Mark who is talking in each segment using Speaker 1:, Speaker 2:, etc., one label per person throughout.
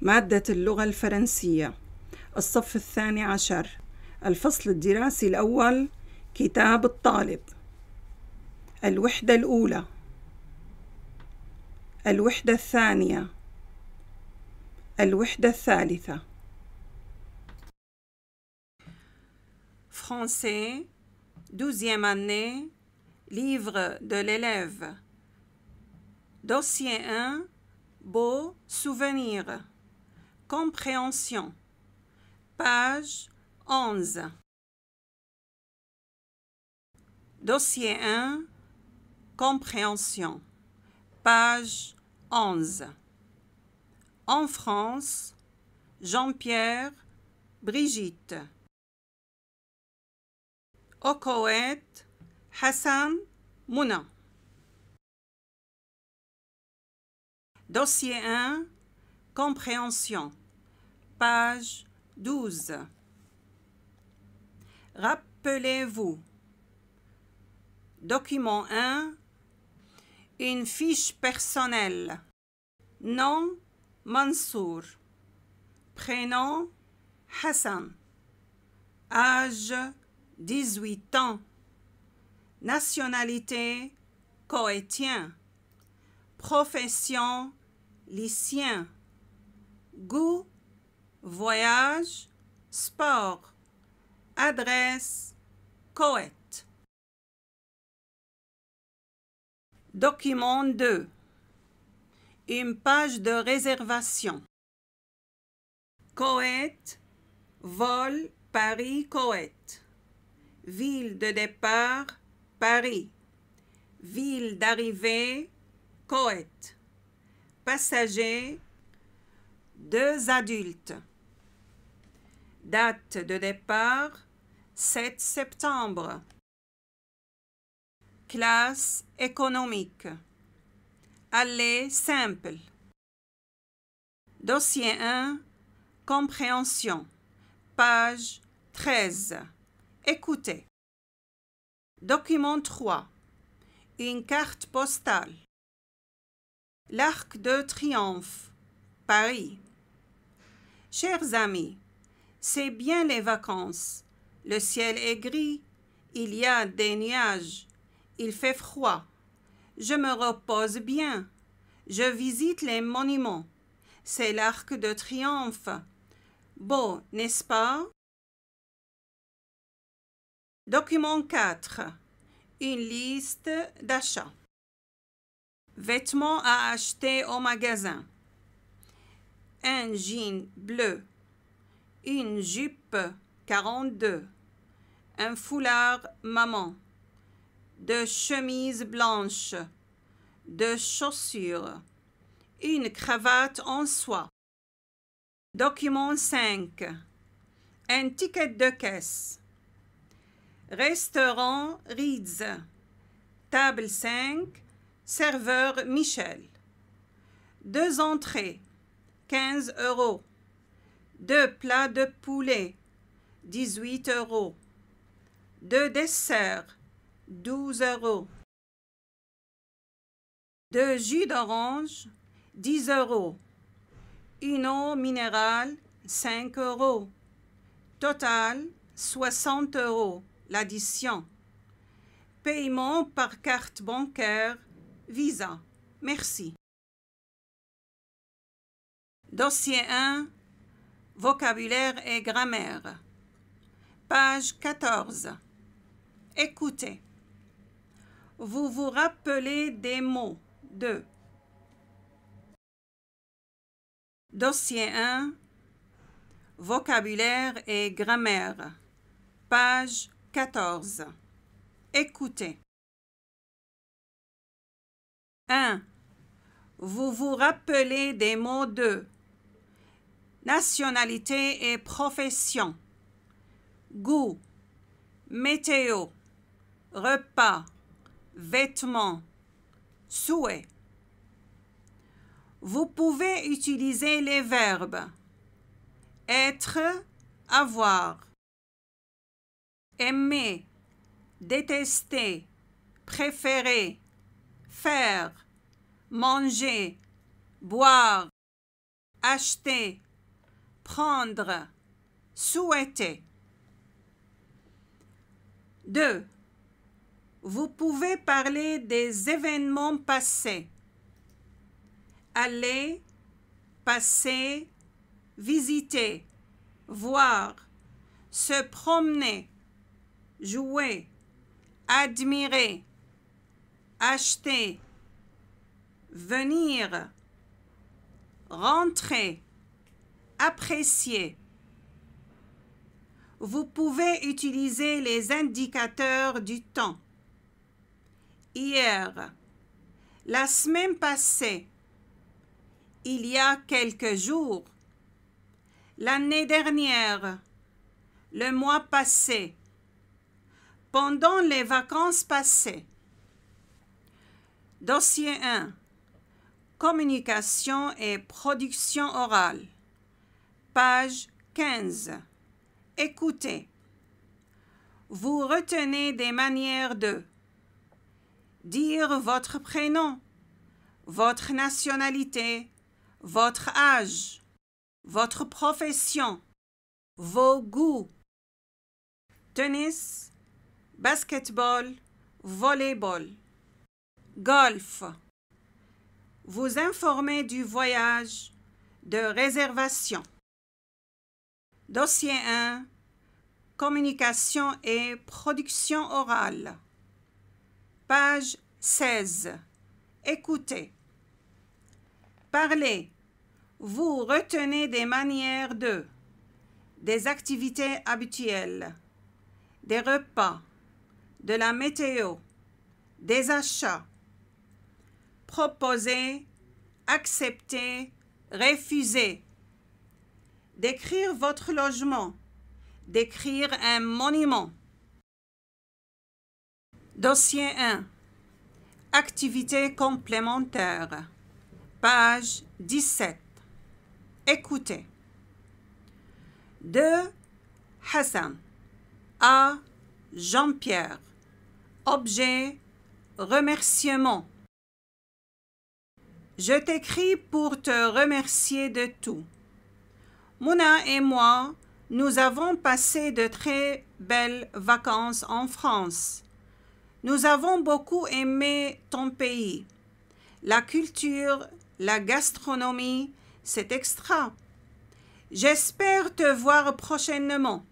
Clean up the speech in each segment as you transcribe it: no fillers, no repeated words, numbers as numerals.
Speaker 1: مادة اللغة الفرنسية، الصف 12، الفصل الدراسي الأول، كتاب الطالب. الوحدة الأولى، الوحدة الثانية، الوحدة الثالثة. Français, 12e année, livre de l'élève. Dossier 1, beaux souvenirs. Compréhension. Page 11. Dossier 1, compréhension. Page 11. En France, Jean-Pierre, Brigitte. Au Koweït, Hassan, Mouna. Dossier 1, compréhension. Page 12. Rappelez-vous. Document 1. Une fiche personnelle. Nom, Mansour. Prénom, Hassan. Âge, 18 ans. Nationalité, koweïtien. Profession, lycéen. Goût, voyage, sport. Adresse, Koweït. Document 2. Une page de réservation. Koweït, vol Paris-Koweït. Ville de départ, Paris. Ville d'arrivée, Koweït. Passagers, 2 adultes. Date de départ, 7 septembre. Classe économique. Aller simple. Dossier 1, compréhension. Page 13. Écoutez. Document 3. Une carte postale. L'Arc de Triomphe, Paris. Chers amis, c'est bien les vacances. Le ciel est gris, il y a des nuages, il fait froid. Je me repose bien. Je visite les monuments. C'est l'Arc de Triomphe. Beau, n'est-ce pas? Document 4. Une liste d'achats. Vêtements à acheter au magasin. Un jean bleu. Une jupe 42. Un foulard maman. 2 chemises blanches. 2 chaussures. Une cravate en soie. Document 5. Un ticket de caisse. Restaurant Ritz. Table 5. Serveur Michel. 2 entrées, 15 €. 2 plats de poulet, 18 €. 2 desserts, 12 €. 2 jus d'orange, 10 €. Une eau minérale, 5 €. Total, 60 € l'addition. Paiement par carte bancaire, Visa. Merci. Dossier 1. Vocabulaire et grammaire. Page 14. Écoutez. Vous vous rappelez des mots de. Dossier 1. Vocabulaire et grammaire. Page 14. Écoutez. 1. Vous vous rappelez des mots de nationalité et profession, goût, météo, repas, vêtements, souhait. Vous pouvez utiliser les verbes être, avoir, aimer, détester, préférer, faire, manger, boire, acheter, prendre, souhaiter. 2. Vous pouvez parler des événements passés. Aller, passer, visiter, voir, se promener, jouer, admirer, acheter, venir, rentrer, apprécier. Vous pouvez utiliser les indicateurs du temps. Hier, la semaine passée, il y a quelques jours, l'année dernière, le mois passé, pendant les vacances passées. Dossier 1. Communication et production orale. Page 15. Écoutez. Vous retenez des manières de dire votre prénom, votre nationalité, votre âge, votre profession, vos goûts. Tennis, basketball, volleyball, golf. Vous informer du voyage, de réservation. Dossier 1. Communication et production orale. Page 16. Écoutez. Parlez. Vous retenez des manières de des activités habituelles, des repas, de la météo, des achats. Proposer, accepter, refuser. Décrire votre logement, décrire un monument. Dossier 1. Activités complémentaires. Page 17. Écoutez. De Hassan à Jean-Pierre. Objet, remerciement. Je t'écris pour te remercier de tout. Mouna et moi, nous avons passé de très belles vacances en France. Nous avons beaucoup aimé ton pays. La culture, la gastronomie, c'est extra. J'espère te voir prochainement.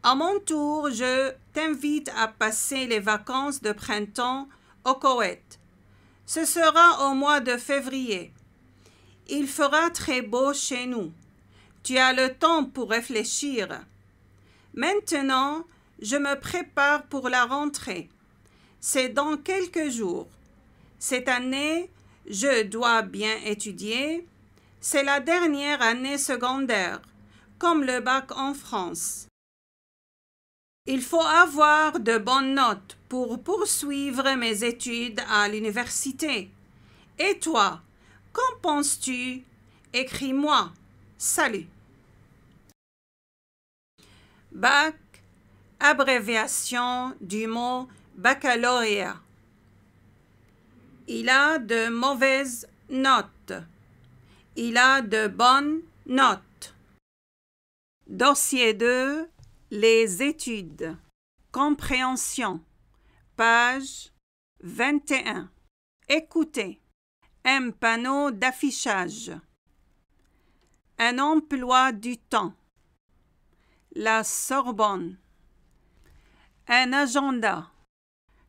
Speaker 1: À mon tour, je t'invite à passer les vacances de printemps au Koweït. Ce sera au mois de février. Il fera très beau chez nous. Tu as le temps pour réfléchir. Maintenant, je me prépare pour la rentrée. C'est dans quelques jours. Cette année, je dois bien étudier. C'est la dernière année secondaire, comme le bac en France. Il faut avoir de bonnes notes pour poursuivre mes études à l'université. Et toi, qu'en penses-tu? Écris-moi. Salut. Bac, abréviation du mot baccalauréat. Il a de mauvaises notes. Il a de bonnes notes. Dossier 2. Les études. Compréhension. Page 21. Écoutez. Un panneau d'affichage. Un emploi du temps. La Sorbonne. Un agenda.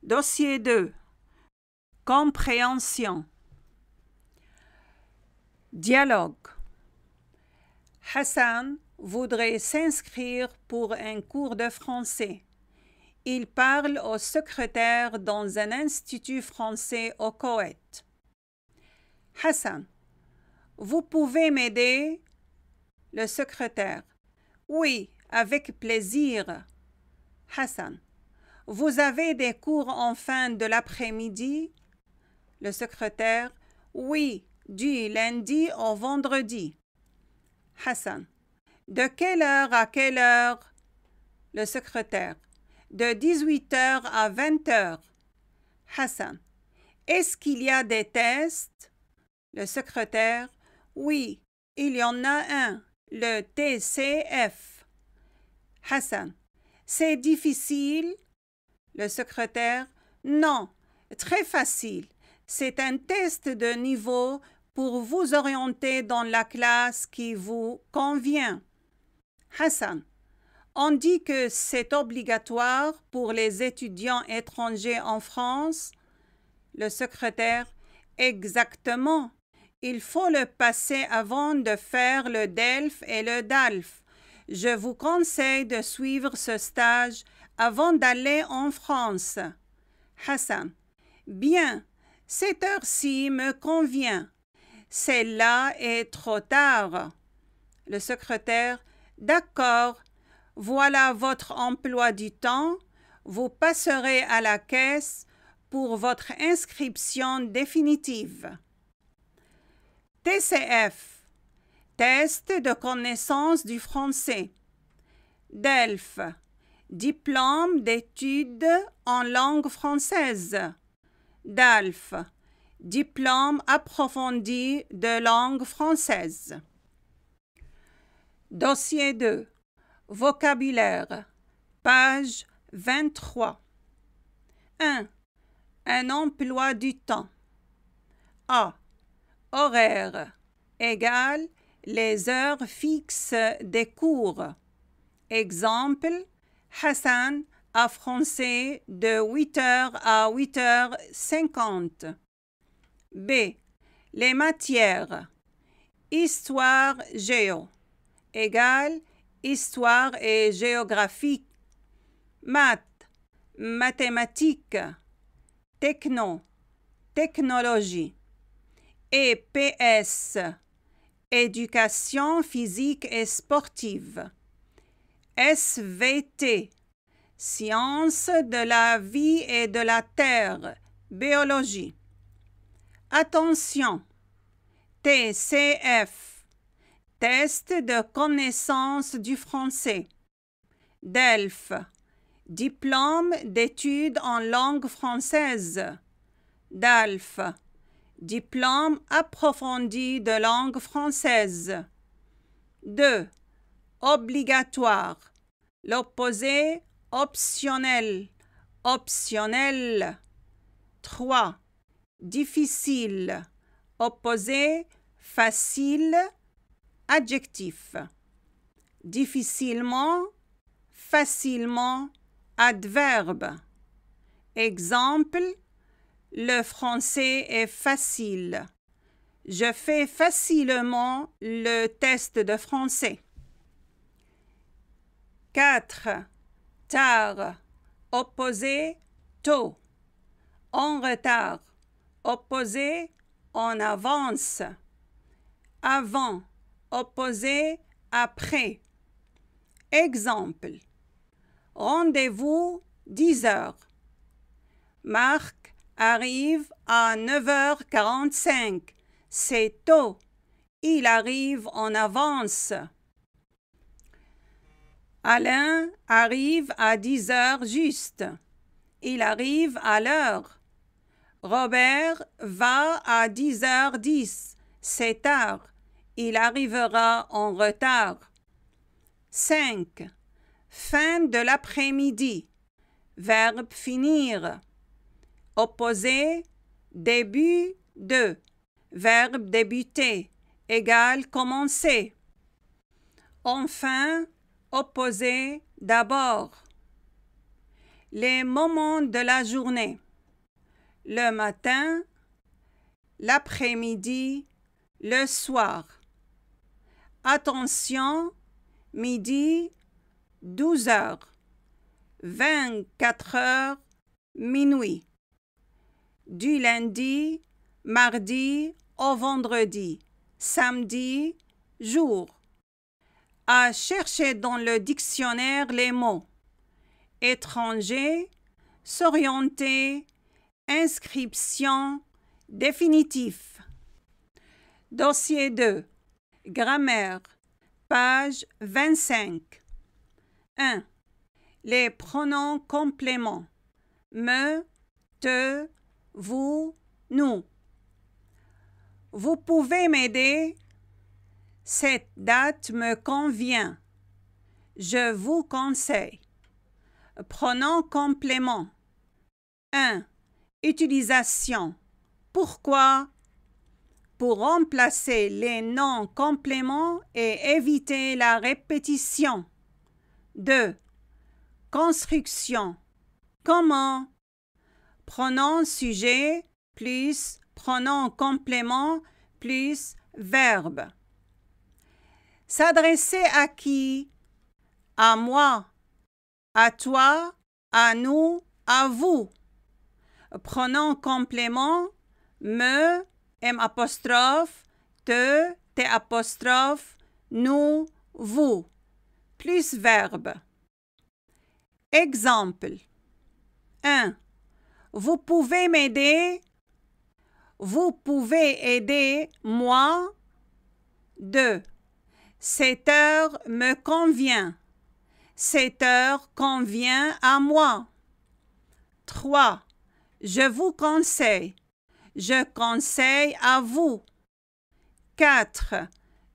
Speaker 1: Dossier 2. Compréhension. Dialogue. Hassan voudrait s'inscrire pour un cours de français. Il parle au secrétaire dans un institut français au Koweït. Hassan. Vous pouvez m'aider? Le secrétaire. Oui, avec plaisir. Hassan. Vous avez des cours en fin de l'après-midi? Le secrétaire. Oui, du lundi au vendredi. Hassan. De quelle heure à quelle heure? Le secrétaire. De 18h à 20h. Hassan. Est-ce qu'il y a des tests? Le secrétaire. Oui, Il y en a un, le TCF. Hassan. C'est difficile? Le secrétaire. Non, très facile. C'est un test de niveau pour vous orienter dans la classe qui vous convient. Hassan. On dit que c'est obligatoire pour les étudiants étrangers en France. Le secrétaire. Exactement. Il faut le passer avant de faire le DELF et le DALF. Je vous conseille de suivre ce stage avant d'aller en France. Hassan. Bien, cette heure-ci me convient. Celle-là est trop tard. Le secrétaire. D'accord. Voilà votre emploi du temps. Vous passerez à la caisse pour votre inscription définitive. TCF. Test de connaissance du français. DELF. Diplôme d'études en langue française. DALF. Diplôme approfondi de langue française. Dossier 2. Vocabulaire. Page 23. 1. Un emploi du temps. A. Horaire égale les heures fixes des cours. Exemple, Hassan a français de 8h à 8h50. B. Les matières. Histoire géo égale histoire et géographie. Maths, mathématiques. Techno, technologie. EPS, éducation physique et sportive. SVT, sciences de la vie et de la terre, biologie. Attention, TCF, test de connaissance du français. DELF, diplôme d'études en langue française. DALF, diplôme approfondi de langue française. 2. Obligatoire. L'opposé optionnel. Optionnel. 3. Difficile. Opposé facile. Adjectif. Difficilement. Facilement. Adverbe. Exemple. Le français est facile. Je fais facilement le test de français. 4. Tard. Opposé tôt. En retard. Opposé en avance. Avant. Opposé après. Exemple. Rendez-vous 10 heures. Marc arrive à 9h45. C'est tôt. Il arrive en avance. Alain arrive à 10 heures juste. Il arrive à l'heure. Robert va à 10h10. C'est tard. Il arrivera en retard. 5. Fin de l'après-midi. Verbe finir. Opposé, début de. Verbe débuter, égal commencer. Enfin, opposé, d'abord. Les moments de la journée. Le matin, l'après-midi, le soir. Attention, midi, 12 heures. 24 heures, minuit. Du lundi, mardi au vendredi, samedi, jour. À chercher dans le dictionnaire les mots étranger, s'orienter, inscription, définitif. Dossier 2. Grammaire. Page 25. 1. Les pronoms compléments. Me, te, vous, nous. Vous pouvez m'aider? Cette date me convient. Je vous conseille. Pronom complément. 1. Utilisation. Pourquoi? Pour remplacer les noms compléments et éviter la répétition. 2. Construction. Comment? Pronom sujet plus pronom complément plus verbe. S'adresser à qui? À moi, à toi, à nous, à vous. Pronom complément me, m apostrophe, te, t apostrophe, nous, vous, plus verbe. Exemple. 1. Vous pouvez m'aider. Vous pouvez aider moi. 2. Cette heure me convient. Cette heure convient à moi. 3. Je vous conseille. Je conseille à vous. 4.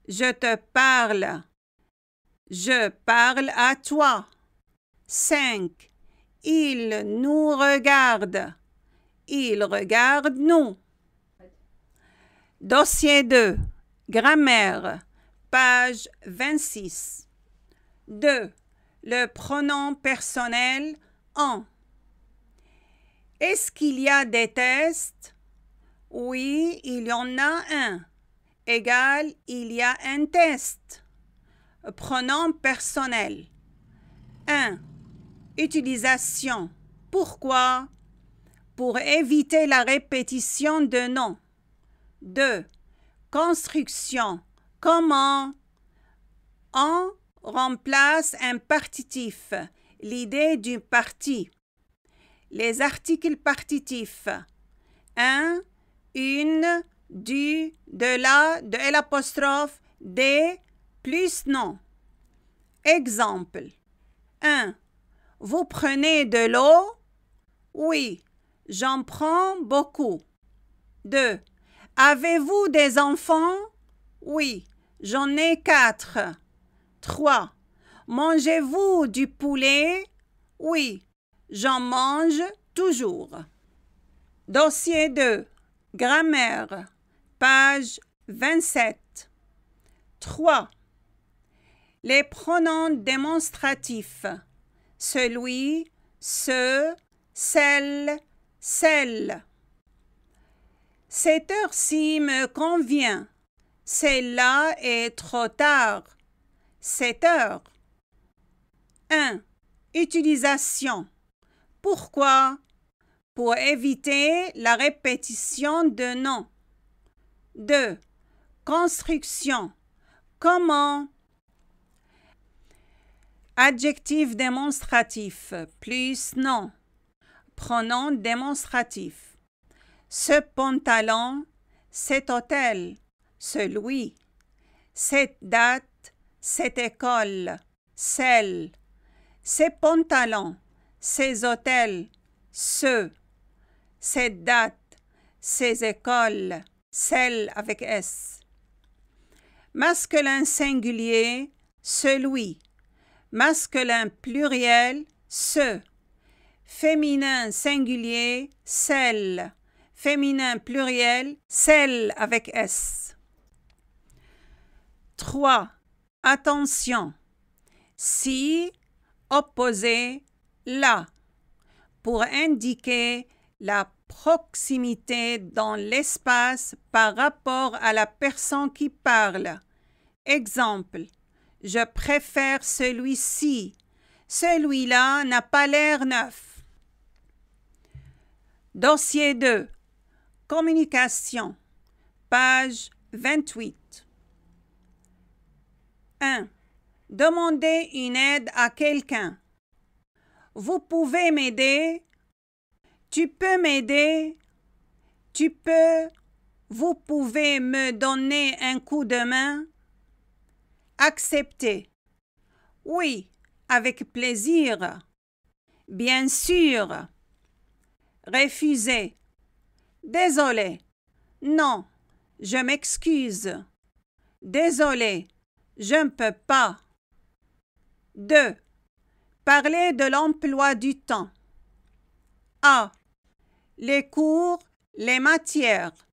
Speaker 1: Je te parle. Je parle à toi. 5. Il nous regarde. Il regarde nous. Dossier 2. Grammaire. Page 26. 2. Le pronom personnel en. Est-ce qu'il y a des tests? Oui, il y en a un. Égal, il y a un test. Pronom personnel. 1. Utilisation. Pourquoi? Pour éviter la répétition de noms. 2. Construction. Comment? En remplace un partitif, l'idée du parti. Les articles partitifs. Un, une, du, de la, de l'apostrophe, des, plus non. Exemple. 1. Vous prenez de l'eau? Oui, j'en prends beaucoup. 2. Avez-vous des enfants? Oui, j'en ai 4. 3. Mangez-vous du poulet? Oui, j'en mange toujours. Dossier 2. Grammaire. Page 27. 3. Les pronoms démonstratifs. Celui, ce, celle, celle. Cette heure-ci me convient. Celle-là est trop tard. 7 heures. 1. Utilisation. Pourquoi? Pour éviter la répétition de noms. 2. Construction. Comment? Adjectif démonstratif plus nom. Pronom démonstratif. Ce pantalon, cet hôtel, celui. Cette date, cette école, celle. Ces pantalons, ces hôtels, ceux. Cette date, ces écoles, celle avec S. Masculin singulier, celui. Masculin pluriel, ce. Féminin singulier, celle. Féminin pluriel, celle avec S. 3. Attention. Si, opposé, là. Pour indiquer la proximité dans l'espace par rapport à la personne qui parle. Exemple. Je préfère celui-ci. Celui-là n'a pas l'air neuf. Dossier 2. Communication. Page 28. 1. Demander une aide à quelqu'un. Vous pouvez m'aider? Tu peux m'aider? Tu peux? Vous pouvez me donner un coup de main? Accepter. Oui, avec plaisir. Bien sûr. Refuser. Désolé. Non, je m'excuse. Désolé, je ne peux pas. 2. Parler de l'emploi du temps. A. Les cours, les matières.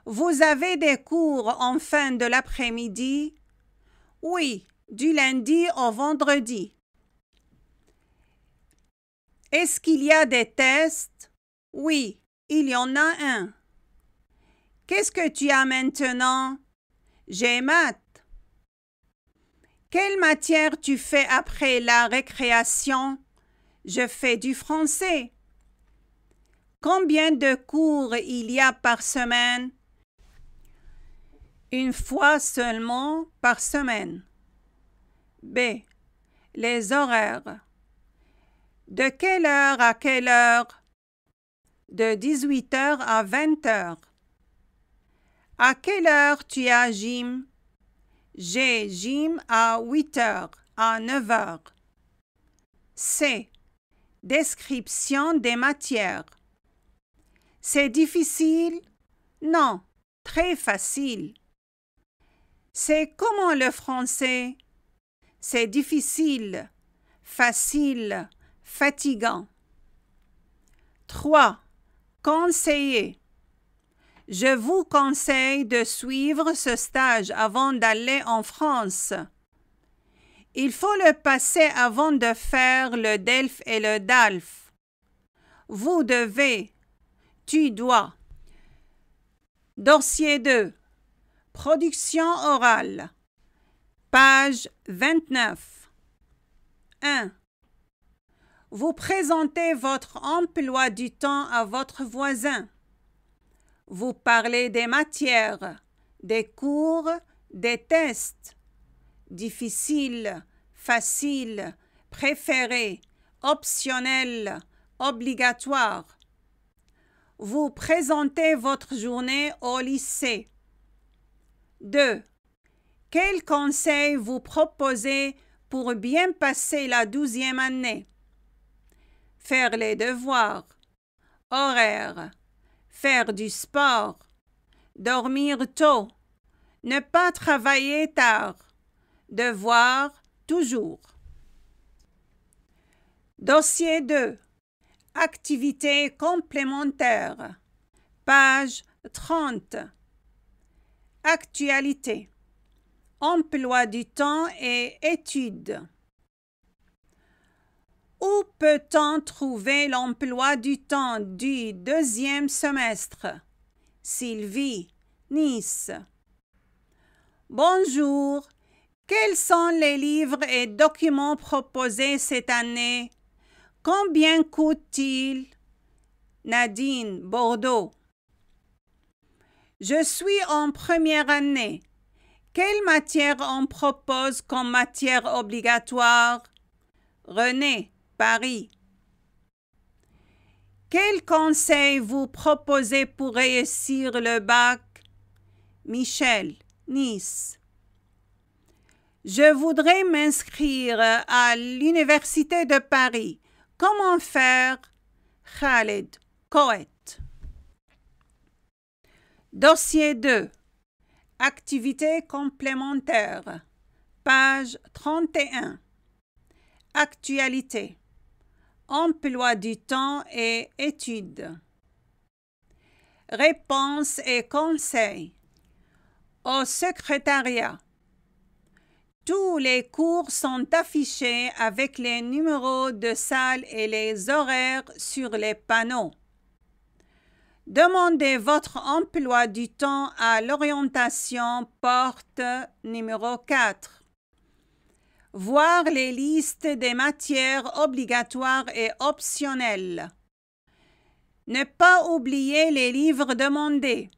Speaker 1: Vous avez des cours en fin de l'après-midi? Oui, du lundi au vendredi. Est-ce qu'il y a des tests? Oui, il y en a un. Qu'est-ce que tu as maintenant? J'ai maths. Quelle matière tu fais après la récréation? Je fais du français. Combien de cours il y a par semaine? Une fois seulement par semaine. B. Les horaires. De quelle heure à quelle heure? De 18h à 20h. À quelle heure tu as gym? J'ai gym à 8h, à 9h. C. Description des matières. C'est difficile? Non, très facile. C'est comment le français? C'est difficile, facile, fatigant. 3. Conseiller. Je vous conseille de suivre ce stage avant d'aller en France. Il faut le passer avant de faire le DELF et le DALF. Vous devez, tu dois. Dossier 2. Production orale. Page 29. 1. Vous présentez votre emploi du temps à votre voisin. Vous parlez des matières, des cours, des tests. Difficile, facile, préféré, optionnel, obligatoire. Vous présentez votre journée au lycée. 2. Quels conseils vous proposez pour bien passer la 12e année? Faire les devoirs, horaires, faire du sport, dormir tôt, ne pas travailler tard, devoir toujours. Dossier 2. Activités complémentaires. Page 30. Actualité. Emploi du temps et études. Où peut-on trouver l'emploi du temps du 2e semestre? Sylvie, Nice. Bonjour. Quels sont les livres et documents proposés cette année? Combien coûtent-ils? Nadine, Bordeaux. Je suis en première année. Quelle matière on propose comme matière obligatoire? René, Paris. Quel conseil vous proposez pour réussir le bac? Michel, Nice. Je voudrais m'inscrire à l'Université de Paris. Comment faire? Khaled, Koweït. Dossier 2. Activités complémentaires. Page 31. Actualité. Emploi du temps et études. Réponses et conseils. Au secrétariat. Tous les cours sont affichés avec les numéros de salle et les horaires sur les panneaux. Demandez votre emploi du temps à l'orientation porte numéro 4. Voir les listes des matières obligatoires et optionnelles. Ne pas oublier les livres demandés.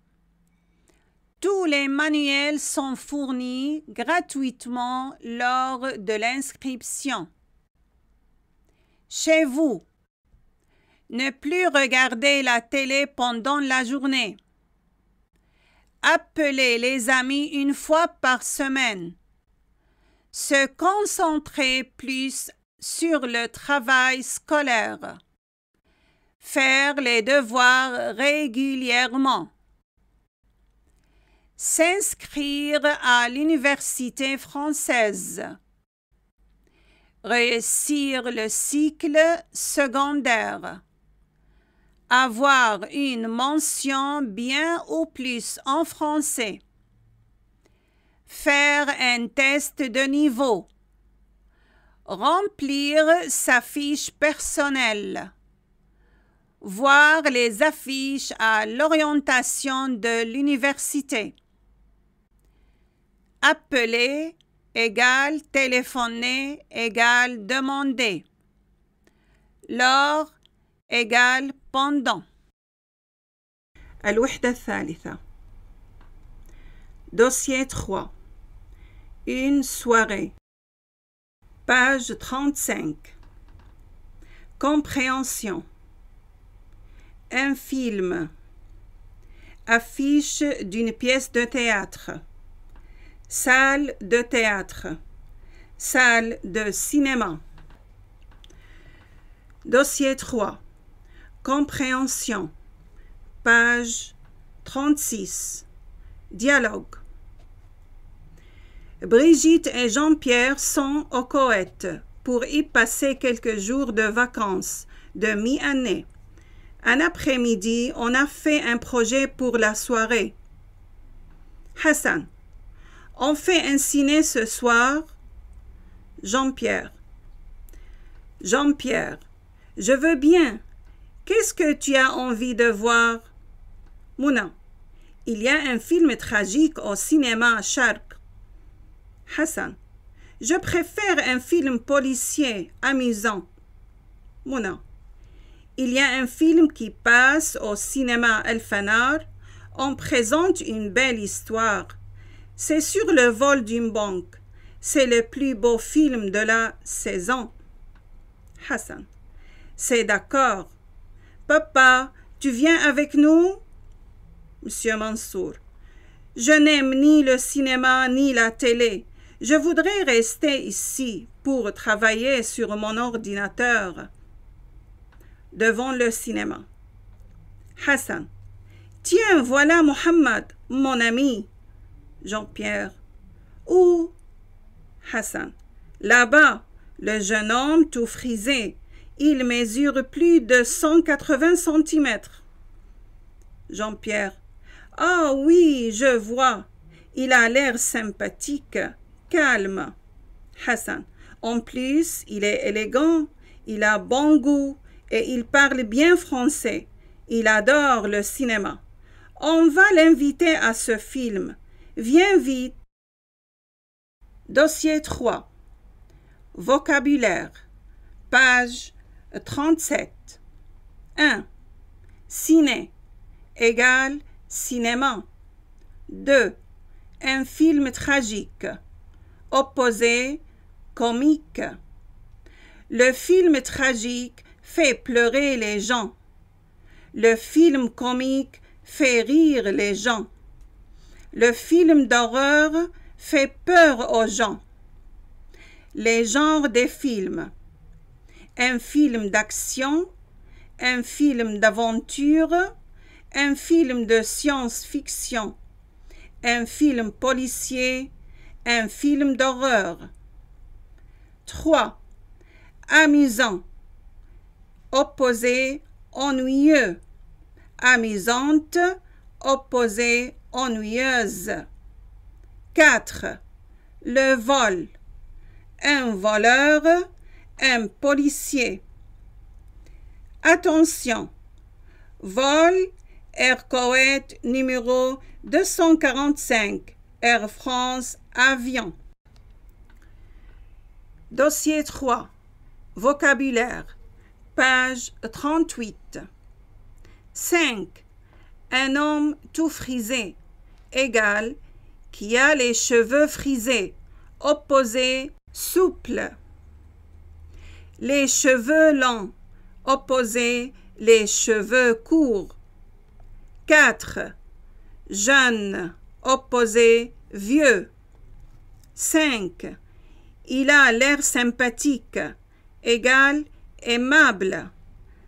Speaker 1: Tous les manuels sont fournis gratuitement lors de l'inscription. Chez vous. Ne plus regarder la télé pendant la journée. Appeler les amis une fois par semaine. Se concentrer plus sur le travail scolaire. Faire les devoirs régulièrement. s'inscrire à l'université française, réussir le cycle secondaire, avoir une mention bien ou plus en français, faire un test de niveau, remplir sa fiche personnelle, voir les affiches à l'orientation de l'université, appeler égale téléphoner égale demander, lors égale pendant. الوحدة الثالثة. Dossier 3. Une soirée. Page 35. Compréhension. Un film. Affiche d'une pièce de théâtre. Salle de théâtre. Salle de cinéma. Dossier 3. Compréhension. Page 36. Dialogue. Brigitte et Jean-Pierre sont au Koweït pour y passer quelques jours de vacances de mi-année. Un après-midi, on a fait un projet pour la soirée. Hassan. On fait un ciné ce soir. Jean-Pierre. Jean-Pierre. Je veux bien. Qu'est-ce que tu as envie de voir? Mouna. Il y a un film tragique au cinéma Sharq. Hassan. Je préfère un film policier amusant. Mouna. Il y a un film qui passe au cinéma El Fanar. On présente une belle histoire. C'est sur le vol d'une banque. C'est le plus beau film de la saison. Hassan. C'est d'accord. Papa, tu viens avec nous? Monsieur Mansour. Je n'aime ni le cinéma ni la télé. Je voudrais rester ici pour travailler sur mon ordinateur. Devant le cinéma. Hassan. Tiens, voilà Mohammed, mon ami. Jean-Pierre. Où? Hassan. Là-bas, le jeune homme tout frisé. Il mesure plus de 180 cm. Jean-Pierre. Ah oui, je vois. Il a l'air sympathique, calme. Hassan. En plus, il est élégant, il a bon goût et il parle bien français. Il adore le cinéma. On va l'inviter à ce film. Viens vite. Dossier 3. Vocabulaire. Page 37. 1. Ciné égale cinéma. 2. Un film tragique. Opposé comique. Le film tragique fait pleurer les gens. Le film comique fait rire les gens. Le film d'horreur fait peur aux gens. Les genres des films. Un film d'action, un film d'aventure, un film de science-fiction, un film policier, un film d'horreur. 3. Amusant. Opposé ennuyeux. Amusante. Opposé ennuyeuse. 4. Le vol. Un voleur, un policier. Attention. Vol Air Koweït numéro 245. Air France Avion. Dossier 3. Vocabulaire. Page 38. 5. Un homme tout frisé. Égal. Qui a les cheveux frisés. Opposé souple. Les cheveux longs. Opposé les cheveux courts. 4. Jeune. Opposé vieux. 5. Il a l'air sympathique. Égal aimable.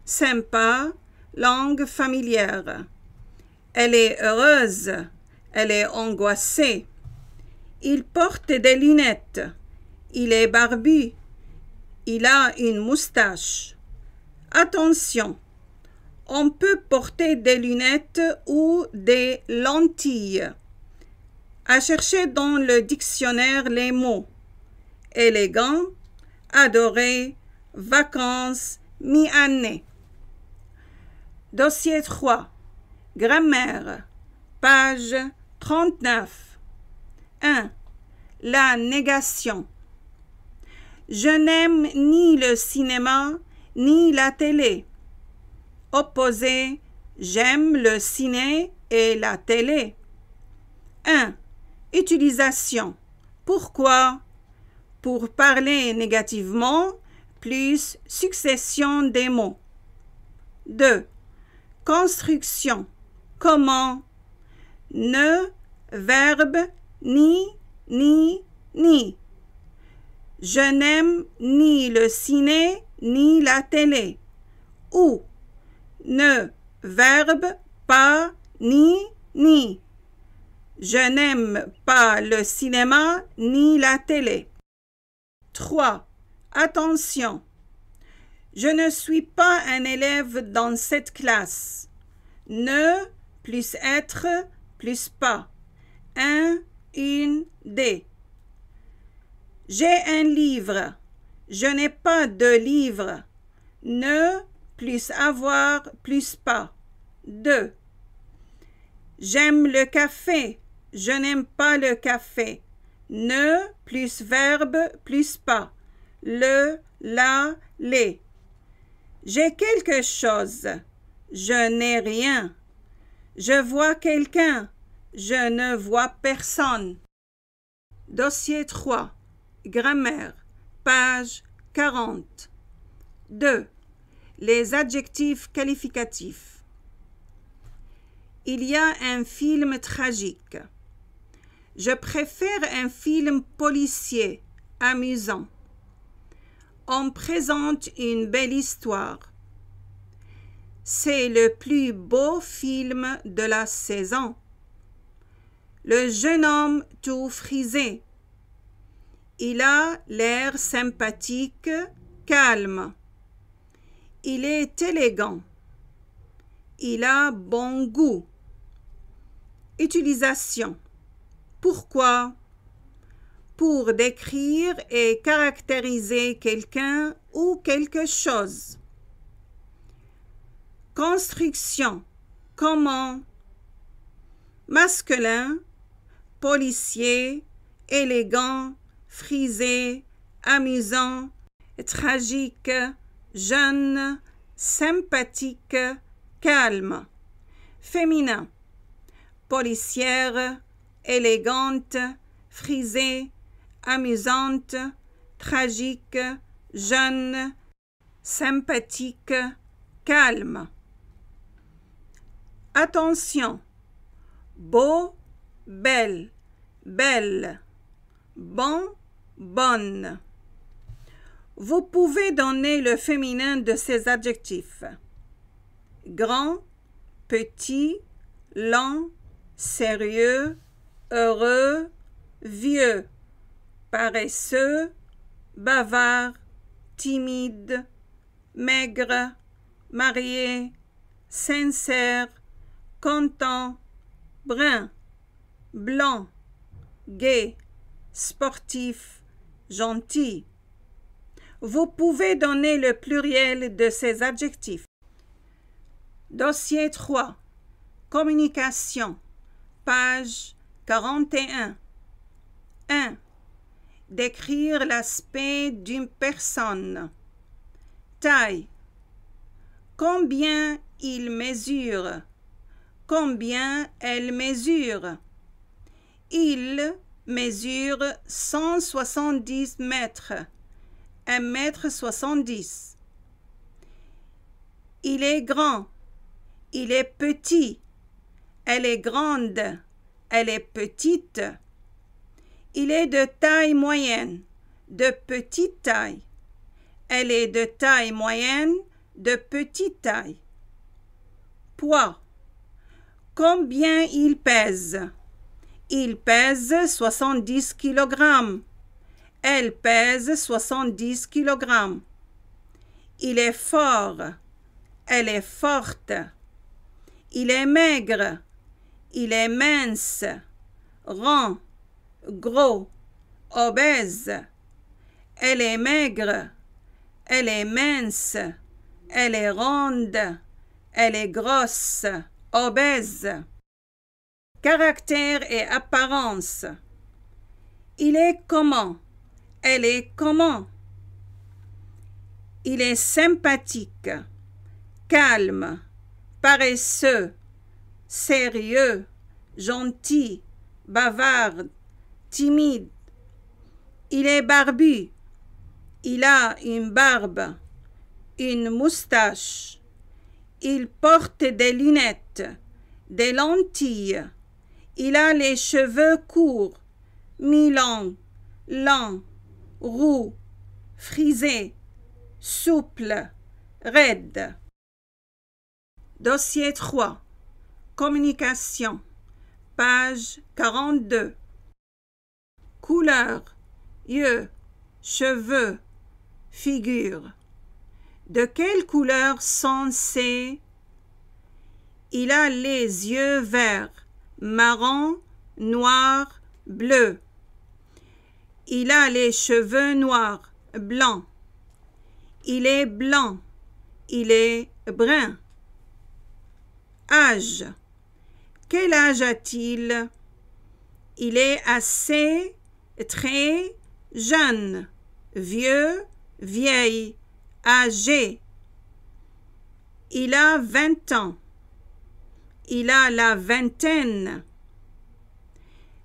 Speaker 1: Sympa, langue familière. Elle est heureuse. Elle est angoissée. Il porte des lunettes. Il est barbu. Il a une moustache. Attention, on peut porter des lunettes ou des lentilles. À chercher dans le dictionnaire les mots élégant, adoré, vacances, mi-année. Dossier 3. Grammaire. Page 39. 1. La négation. Je n'aime ni le cinéma ni la télé. Opposé, j'aime le ciné et la télé. 1. Utilisation. Pourquoi? Pour parler négativement, plus succession des mots. 2. Construction. Comment? Ne, verbe, ni. Je n'aime ni le ciné ni la télé. Ou, ne, verbe, pas, ni. Je n'aime pas le cinéma ni la télé. 3. Attention. Je ne suis pas un élève dans cette classe. Ne plus être plus pas. Un, une, des. J'ai un livre. Je n'ai pas de livre. Ne plus avoir plus pas. 2. J'aime le café. Je n'aime pas le café. Ne plus verbe plus pas. Le, la, les. J'ai quelque chose. Je n'ai rien. Je vois quelqu'un. Je ne vois personne. Dossier 3. Grammaire. Page 40. 2. Les adjectifs qualificatifs. Il y a un film tragique. Je préfère un film policier, amusant. On présente une belle histoire. C'est le plus beau film de la saison. Le jeune homme tout frisé. Il a l'air sympathique, calme. Il est élégant. Il a bon goût. Utilisation. Pourquoi? Pour décrire et caractériser quelqu'un ou quelque chose. Construction. Comment? Masculin, policier, élégant, frisé, amusant, tragique, jeune, sympathique, calme. Féminin. Policière, élégante, frisée, amusante, tragique, jeune, sympathique, calme. Attention. Beau, belle, belle. Bon, bonne. Vous pouvez donner le féminin de ces adjectifs. Grand, petit, lent, sérieux, heureux, vieux, paresseux, bavard, timide, maigre, marié, sincère, content, brun, blanc, gai, sportif, gentil. Vous pouvez donner le pluriel de ces adjectifs. Dossier 3. Communication. Page 41. 1. Décrire l'aspect d'une personne. Taille. Combien il mesure? Combien elle mesure? Il mesure 170 mètres. 1,70 m. Il est grand. Il est petit. Elle est grande. Elle est petite. Il est de taille moyenne. De petite taille. Elle est de taille moyenne. De petite taille. Poids. Combien il pèse? Il pèse 70 kg. Elle pèse 70 kg. Il est fort. Elle est forte. Il est maigre. Il est mince. Rond. Gros. Obèse. Elle est maigre. Elle est mince. Elle est ronde. Elle est grosse. Obèse. Caractère et apparence. Il est comment? Elle est comment? Il est sympathique, calme, paresseux, sérieux, gentil, bavard, timide. Il est barbu. Il a une barbe, une moustache. Il porte des lunettes, des lentilles. Il a les cheveux courts, mi-longs, lents, roux, frisés, souples, raides. Dossier 3. Communication. Page 42. Couleur, yeux, cheveux, figure. De quelle couleur sont ces? Il a les yeux verts, marron, noir, bleu. Il a les cheveux noirs, blancs. Il est blanc. Il est brun. Âge. Quel âge a-t-il? Il est assez, très jeune, vieux, vieille, âgé. Il a 20 ans. Il a la vingtaine.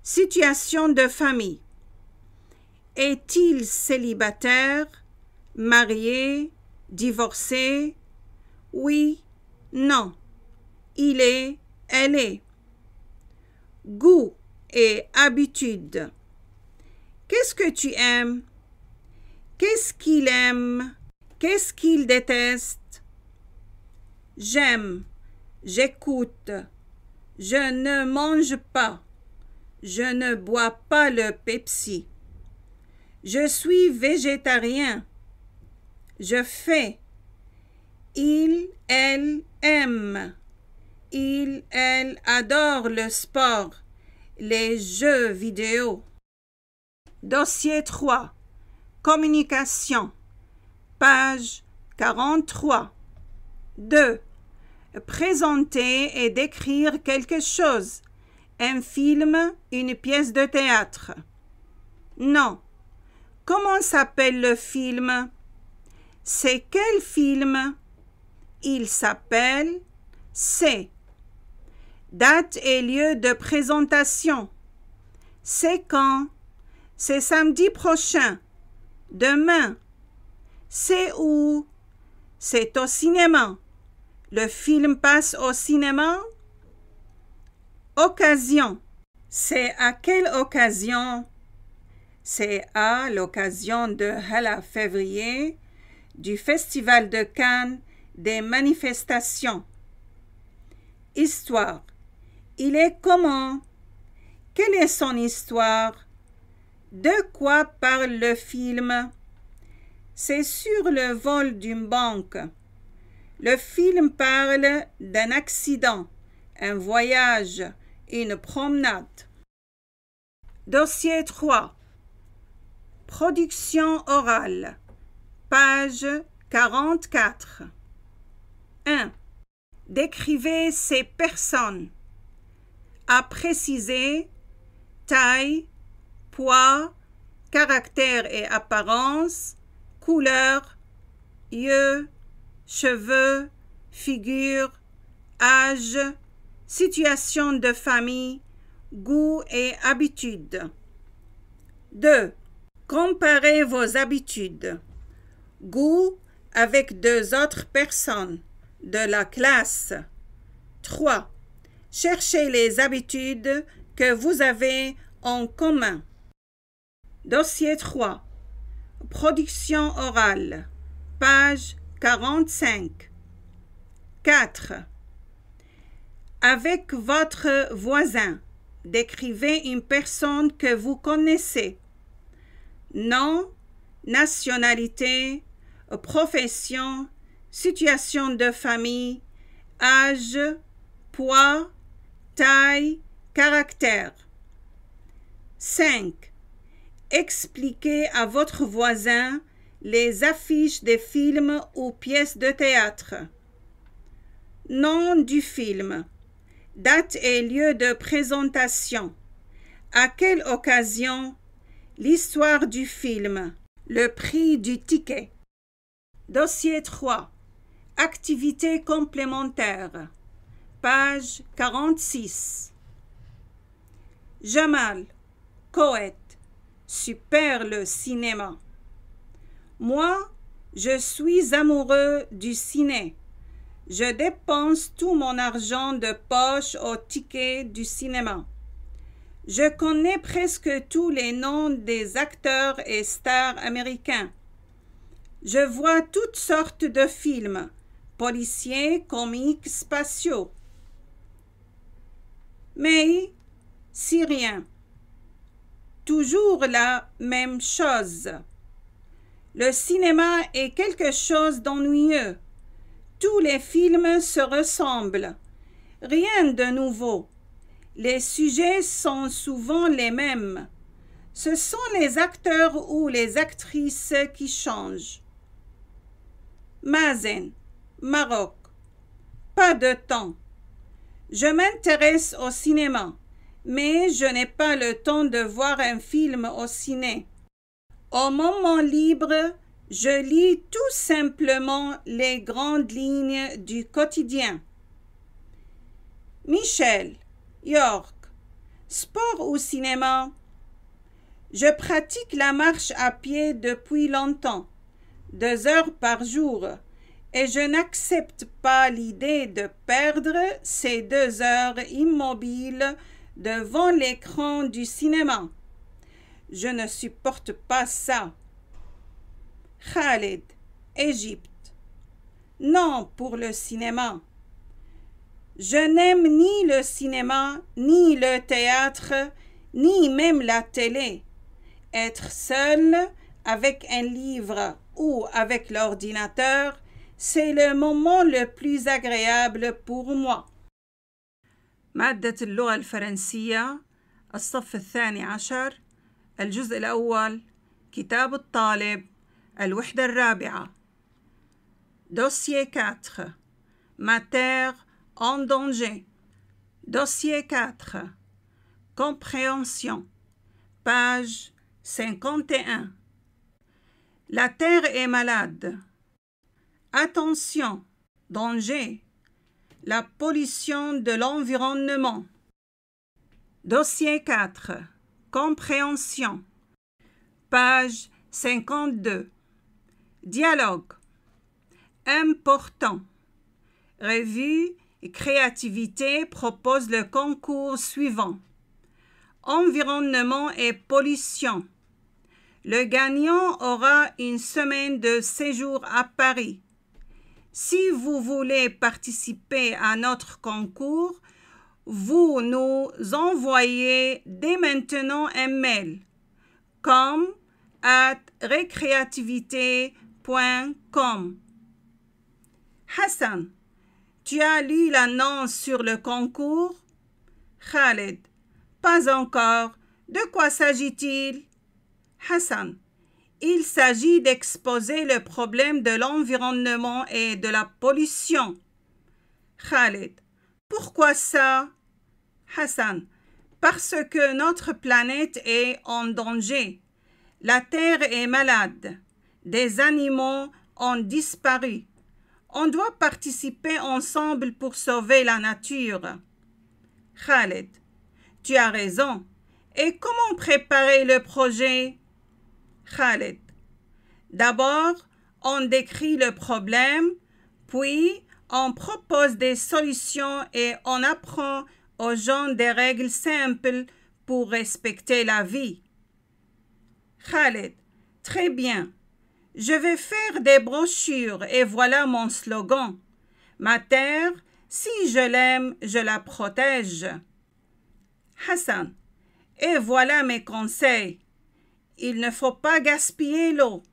Speaker 1: Situation de famille. Est-il célibataire, marié, divorcé? Oui, non. Il est, elle est. Goût et habitude. Qu'est-ce que tu aimes? Qu'est-ce qu'il aime? Qu'est-ce qu'il déteste? J'aime, j'écoute, je ne mange pas, je ne bois pas le Pepsi. Je suis végétarien. Je fais. Il, elle aime. Il, elle adore le sport, les jeux vidéo. Dossier 3. Communication. Page 43. 2. Présenter et décrire quelque chose. Un film, une pièce de théâtre. Non. Comment s'appelle le film? C'est quel film? Il s'appelle C'est. Date et lieu de présentation. C'est quand? C'est samedi prochain. Demain. C'est où? C'est au cinéma. Le film passe au cinéma? Occasion. C'est à quelle occasion? C'est à l'occasion de Hala février, du Festival de Cannes, des manifestations. Histoire. Il est comment? Quelle est son histoire? De quoi parle le film? C'est sur le vol d'une banque. Le film parle d'un accident, un voyage, une promenade. Dossier 3. Production orale. Page 44. 1. Décrivez ces personnes. À préciser taille, poids, caractère et apparence, couleur, yeux, cheveux, figure, âge, situation de famille, goût et habitudes. 2. Comparez vos habitudes. Goût avec 2 autres personnes de la classe. 3. Cherchez les habitudes que vous avez en commun. Dossier 3. Production orale. Page 45. 4. Avec votre voisin, décrivez une personne que vous connaissez. Nom, nationalité, profession, situation de famille, âge, poids, taille, caractère. 5. Expliquez à votre voisin les affiches des films ou pièces de théâtre. Nom du film. Date et lieu de présentation. À quelle occasion? L'histoire du film. Le prix du ticket. Dossier 3. Activités complémentaires. Page 46. Jamal, Koweït. Super le cinéma. Moi, je suis amoureux du ciné. Je dépense tout mon argent de poche au ticket du cinéma. Je connais presque tous les noms des acteurs et stars américains. Je vois toutes sortes de films, policiers, comiques, spatiaux. Mais, si rien. Toujours la même chose. Le cinéma est quelque chose d'ennuyeux. Tous les films se ressemblent. Rien de nouveau. Les sujets sont souvent les mêmes. Ce sont les acteurs ou les actrices qui changent. Mazen, Maroc. Pas de temps. Je m'intéresse au cinéma, mais je n'ai pas le temps de voir un film au ciné. Au moment libre, je lis tout simplement les grandes lignes du quotidien. Michel, York. Sport ou cinéma? Je pratique la marche à pied depuis longtemps, 2 heures par jour, et je n'accepte pas l'idée de perdre ces 2 heures immobiles devant l'écran du cinéma. Je ne supporte pas ça. Khalid, Égypte. Non pour le cinéma. Je n'aime ni le cinéma, ni le théâtre, ni même la télé. Être seul avec un livre ou avec l'ordinateur, c'est le moment le plus agréable pour moi. مادة اللغة الفرنسية الصف 12 الجزء الأول كتاب الطالب الوحدة 4 Dossier 4 Matière en danger Dossier 4 Compréhension Page 51 La terre est malade. Attention, danger. La pollution de l'environnement. Dossier 4 Compréhension Page 52 Dialogue Important Revue et créativité propose le concours suivant. Environnement et pollution. Le gagnant aura une semaine de séjour à Paris. Si vous voulez participer à notre concours, vous nous envoyez dès maintenant un mail com@recreativité.com. Hassan, tu as lu l'annonce sur le concours? Khaled, pas encore. De quoi s'agit-il? Hassan, il s'agit d'exposer le problème de l'environnement et de la pollution. Khaled, pourquoi ça? Hassan, parce que notre planète est en danger. La Terre est malade. Des animaux ont disparu. On doit participer ensemble pour sauver la nature. Khaled, tu as raison. Et comment préparer le projet? Khaled, d'abord, on décrit le problème, puis on propose des solutions et on apprend aux gens des règles simples pour respecter la vie. Khaled, très bien. Je vais faire des brochures et voilà mon slogan. Ma terre, si je l'aime, je la protège. Hassan. Et voilà mes conseils. Il ne faut pas gaspiller l'eau.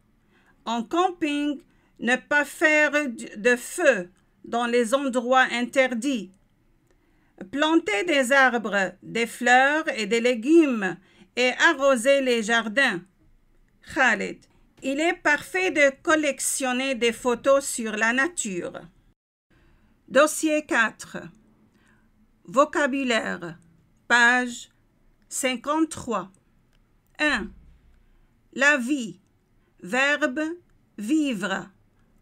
Speaker 1: En camping, ne pas faire de feu dans les endroits interdits. Planter des arbres, des fleurs et des légumes et arroser les jardins. Khalid. Il est parfait de collectionner des photos sur la nature. Dossier 4. Vocabulaire. Page 53. 1. La vie. Verbe vivre.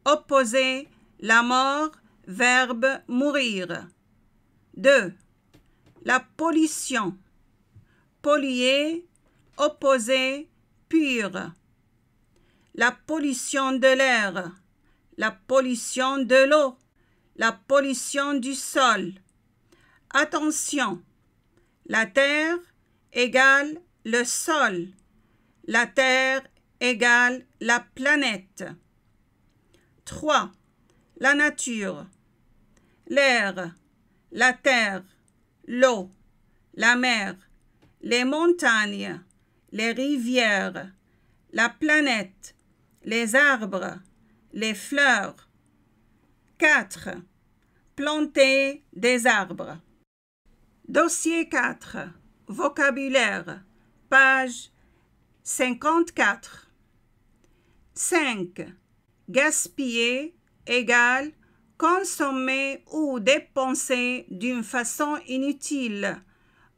Speaker 1: Opposé la mort. Verbe mourir. 2. La pollution. Polluer. Opposé pur. La pollution de l'air. La pollution de l'eau. La pollution du sol. Attention. La terre égale le sol. La terre égale la planète. 3. La nature. L'air, la terre, l'eau, la mer, les montagnes, les rivières, la planète, les arbres, les fleurs. 4. Planter des arbres. Dossier 4. Vocabulaire. Page 54. 5. Gaspiller égale consommer ou dépenser d'une façon inutile.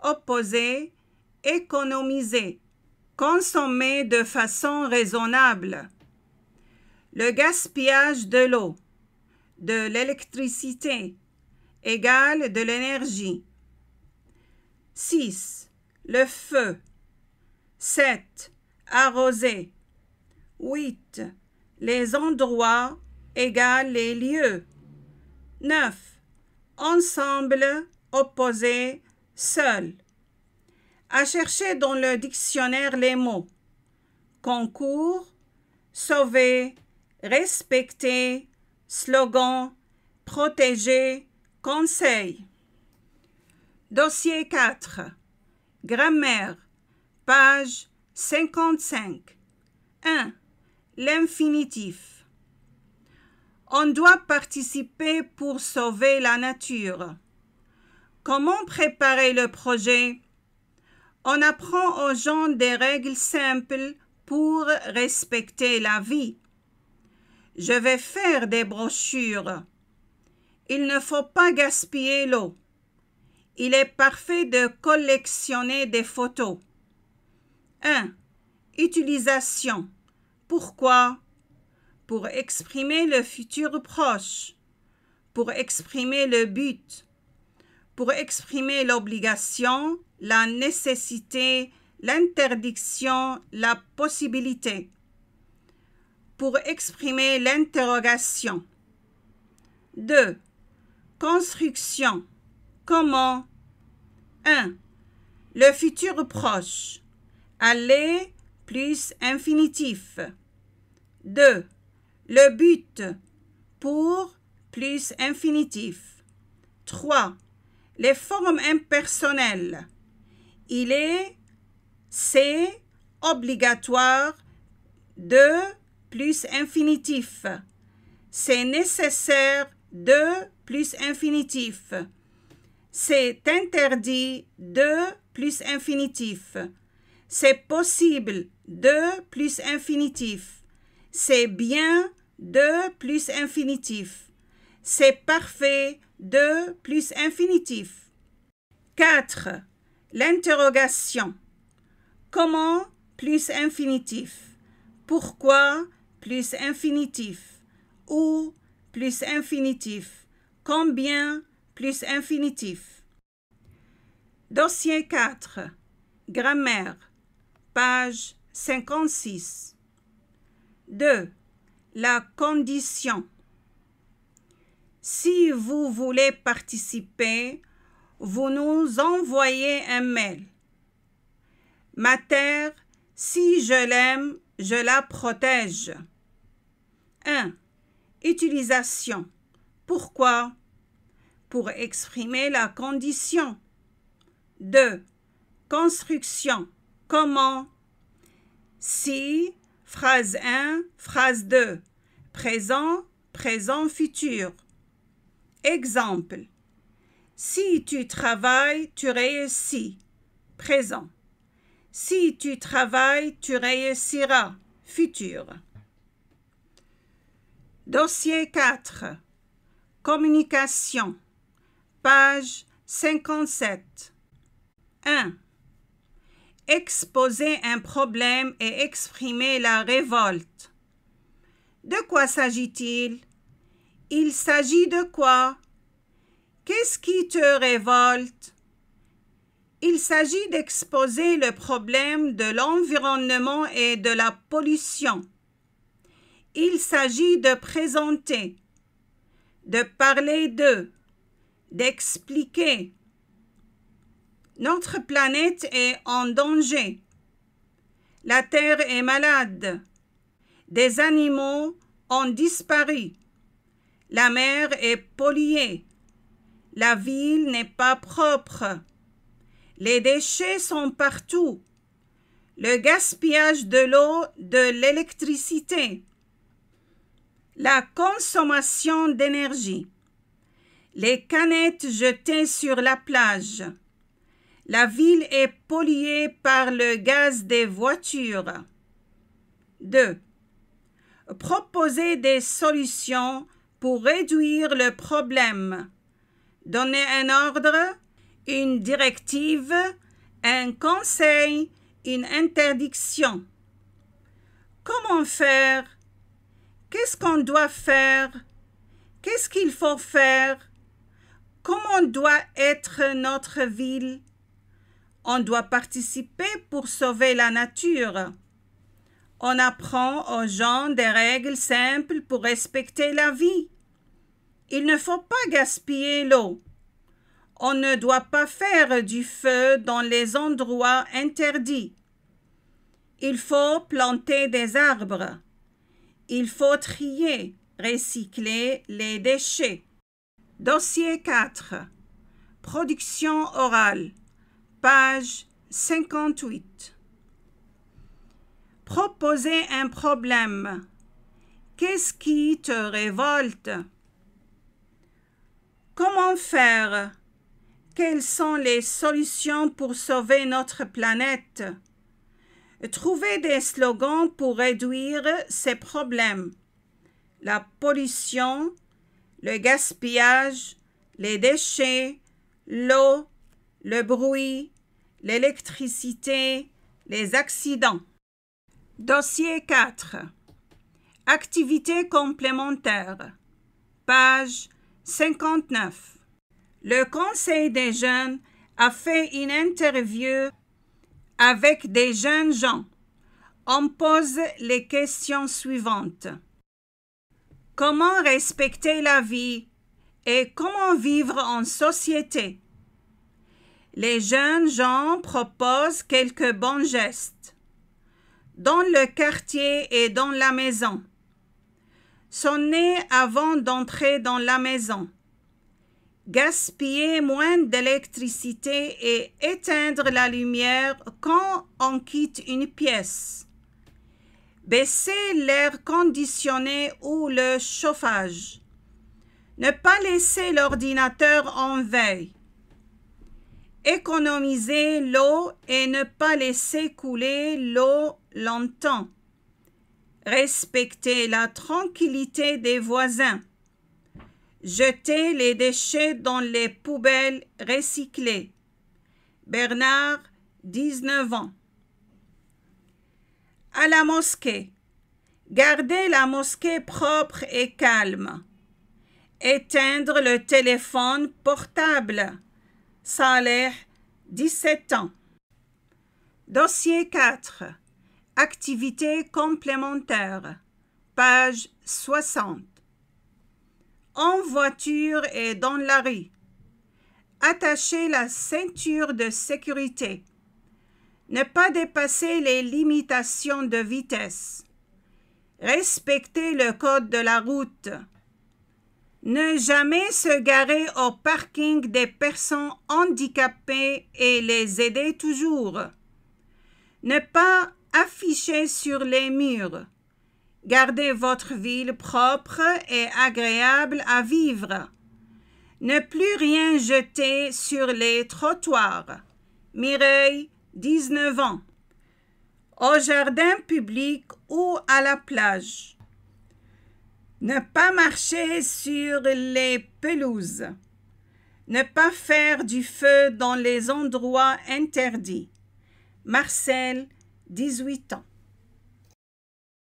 Speaker 1: Opposé économiser. Consommer de façon raisonnable. Le gaspillage de l'eau, de l'électricité, égale de l'énergie. 6. Le feu. 7. Arroser. 8. Les endroits égale les lieux. 9. Ensemble, opposé, seul. À chercher dans le dictionnaire les mots. Concours, sauver, respecter, slogan, protéger, conseil. Dossier 4. Grammaire. Page 55. 1. L'infinitif. On doit participer pour sauver la nature. Comment préparer le projet? On apprend aux gens des règles simples pour respecter la vie. Je vais faire des brochures. Il ne faut pas gaspiller l'eau. Il est parfait de collectionner des photos. 1. Utilisation. Pourquoi? Pour exprimer le futur proche. Pour exprimer le but. Pour exprimer l'obligation, la nécessité, l'interdiction, la possibilité. Pour exprimer l'interrogation. 2. Construction. Comment? 1. Le futur proche. Aller plus infinitif. 2. Le but. Pour plus infinitif. 3. Les formes impersonnelles. Il est, c'est, obligatoire, de plus infinitif. C'est nécessaire, de plus infinitif. C'est interdit, de plus infinitif. C'est possible, de plus infinitif. C'est bien, de plus infinitif. C'est parfait, de plus infinitif. 4. L'interrogation. Comment plus infinitif? Pourquoi plus infinitif? Où plus infinitif? Combien plus infinitif? Dossier 4. Grammaire. Page 56. 2. La condition. Si vous voulez participer, vous nous envoyez un mail. Ma terre, si je l'aime, je la protège. 1. Utilisation. Pourquoi? Pour exprimer la condition. 2. Construction. Comment? Si, phrase 1, phrase 2. Présent, présent futur. Exemple. Si tu travailles, tu réussis. Présent. Si tu travailles, tu réussiras. Futur. Dossier 4. Communication. Page 57. 1. Exposer un problème et exprimer la révolte. De quoi s'agit-il? Il s'agit de quoi? Qu'est-ce qui te révolte? Il s'agit d'exposer le problème de l'environnement et de la pollution. Il s'agit de présenter, de parler d'expliquer. Notre planète est en danger. La Terre est malade. Des animaux ont disparu. La mer est polluée. La ville n'est pas propre. Les déchets sont partout. Le gaspillage de l'eau, de l'électricité. La consommation d'énergie. Les canettes jetées sur la plage. La ville est polluée par le gaz des voitures. 2. Proposer des solutions pour réduire le problème. Donner un ordre, une directive, un conseil, une interdiction. Comment faire? Qu'est-ce qu'on doit faire? Qu'est-ce qu'il faut faire? Comment doit être notre ville? On doit participer pour sauver la nature. On apprend aux gens des règles simples pour respecter la vie. Il ne faut pas gaspiller l'eau. On ne doit pas faire du feu dans les endroits interdits. Il faut planter des arbres. Il faut trier, recycler les déchets. Dossier 4. Production orale. Page 58. Proposer un problème. Qu'est-ce qui te révolte? Comment faire? Quelles sont les solutions pour sauver notre planète? Trouver des slogans pour réduire ces problèmes. La pollution, le gaspillage, les déchets, l'eau, le bruit, l'électricité, les accidents. Dossier 4. Activités complémentaires. Page 59. Le Conseil des jeunes a fait une interview avec des jeunes gens. On pose les questions suivantes. Comment respecter la vie et comment vivre en société? Les jeunes gens proposent quelques bons gestes. Dans le quartier et dans la maison. Sonner avant d'entrer dans la maison. Gaspiller moins d'électricité et éteindre la lumière quand on quitte une pièce. Baisser l'air conditionné ou le chauffage. Ne pas laisser l'ordinateur en veille. Économiser l'eau et ne pas laisser couler l'eau longtemps. Respecter la tranquillité des voisins. Jeter les déchets dans les poubelles recyclées. Bernard, 19 ans. À la mosquée. Garder la mosquée propre et calme. Éteindre le téléphone portable. Saleh, 17 ans. Dossier 4. Activités complémentaires. Page 60. En voiture et dans la rue. Attacher la ceinture de sécurité. Ne pas dépasser les limitations de vitesse. Respecter le code de la route. Ne jamais se garer au parking des personnes handicapées et les aider toujours. Ne pas afficher sur les murs. Gardez votre ville propre et agréable à vivre. Ne plus rien jeter sur les trottoirs. Mireille, 19 ans. Au jardin public ou à la plage. Ne pas marcher sur les pelouses. Ne pas faire du feu dans les endroits interdits. Marcel, 18 ans.